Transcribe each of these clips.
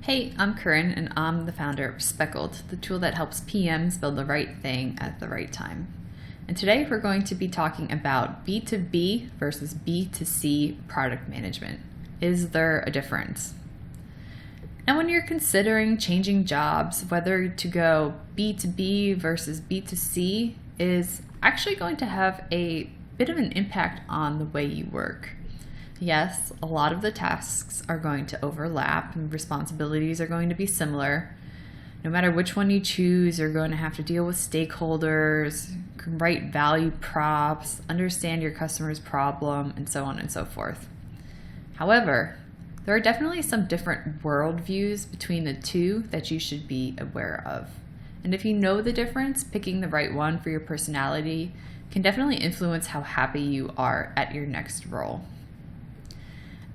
Hey, I'm Corinne, and I'm the founder of Speckled, the tool that helps PMs build the right thing at the right time. And today we're going to be talking about B2B versus B2C product management. Is there a difference? Now, when you're considering changing jobs, whether to go B2B versus B2C is actually going to have a bit of an impact on the way you work. Yes, a lot of the tasks are going to overlap and responsibilities are going to be similar. No matter which one you choose, you're going to have to deal with stakeholders, write value props, understand your customer's problem, and so on and so forth. However, there are definitely some different worldviews between the two that you should be aware of. And if you know the difference, picking the right one for your personality can definitely influence how happy you are at your next role.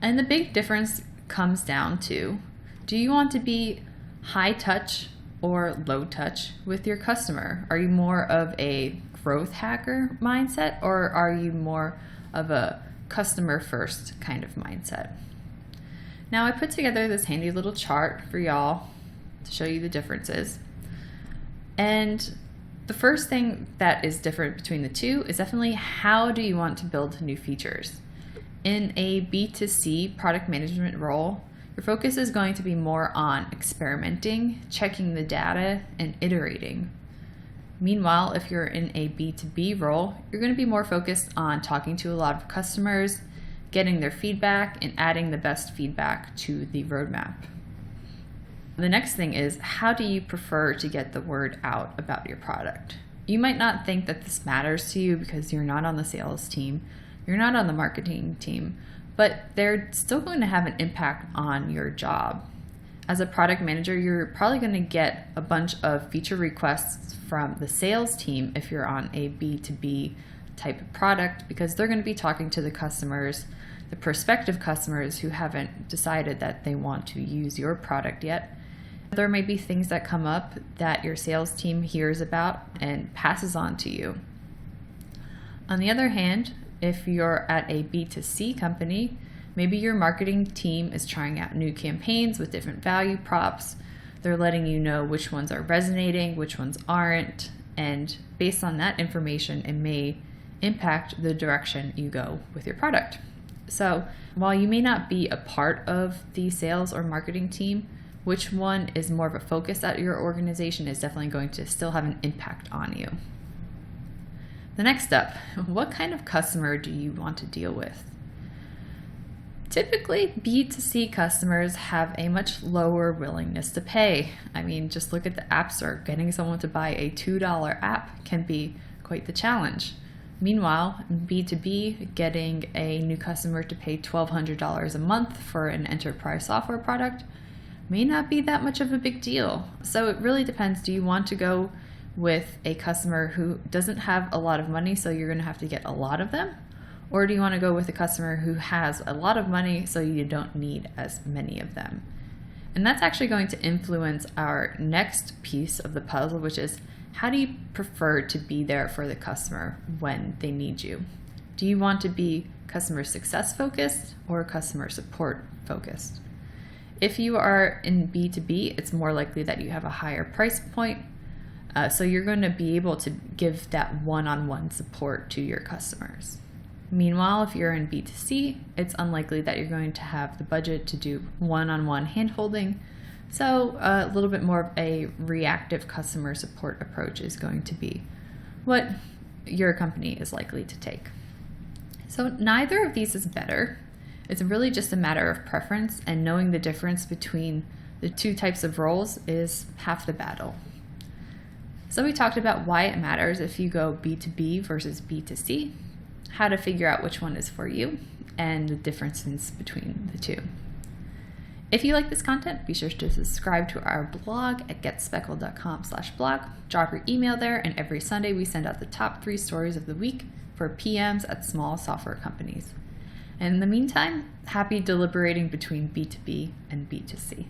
And the big difference comes down to, do you want to be high touch or low touch with your customer? Are you more of a growth hacker mindset, or are you more of a customer first kind of mindset? Now, I put together this handy little chart for y'all to show you the differences. And the first thing that is different between the two is definitely, how do you want to build new features? In a B2C product management role, your focus is going to be more on experimenting, checking the data, and iterating. Meanwhile, if you're in a B2B role, you're going to be more focused on talking to a lot of customers, getting their feedback, and adding the best feedback to the roadmap. The next thing is, how do you prefer to get the word out about your product? You might not think that this matters to you because you're not on the sales team, you're not on the marketing team, but they're still going to have an impact on your job. As a product manager, you're probably going to get a bunch of feature requests from the sales team if you're on a B2B type of product, because they're going to be talking to the customers, the prospective customers who haven't decided that they want to use your product yet. There may be things that come up that your sales team hears about and passes on to you. On the other hand, if you're at a B2C company, maybe your marketing team is trying out new campaigns with different value props. They're letting you know which ones are resonating, which ones aren't, and based on that information, it may impact the direction you go with your product. So while you may not be a part of the sales or marketing team, which one is more of a focus at your organization is definitely going to still have an impact on you. The next step, what kind of customer do you want to deal with? Typically, B2C customers have a much lower willingness to pay. I mean, just look at the App Store. Getting someone to buy a $2 app can be quite the challenge. Meanwhile, in B2B, getting a new customer to pay $1,200 a month for an enterprise software product may not be that much of a big deal. So it really depends. Do you want to go with a customer who doesn't have a lot of money, so you're going to have to get a lot of them? Or do you want to go with a customer who has a lot of money, so you don't need as many of them? And that's actually going to influence our next piece of the puzzle, which is, how do you prefer to be there for the customer when they need you? Do you want to be customer success focused or customer support focused? If you are in B2B, it's more likely that you have a higher price point, so you're going to be able to give that one-on-one support to your customers. Meanwhile, if you're in B2C, it's unlikely that you're going to have the budget to do one-on-one hand-holding, so a little bit more of a reactive customer support approach is going to be what your company is likely to take. So neither of these is better. It's really just a matter of preference, and knowing the difference between the two types of roles is half the battle. So we talked about why it matters if you go B2B versus B2C, how to figure out which one is for you, and the differences between the two. If you like this content, be sure to subscribe to our blog at getspeckled.com/blog. Drop your email there, and every Sunday we send out the top 3 stories of the week for PMs at small software companies. And in the meantime, happy deliberating between B2B and B2C.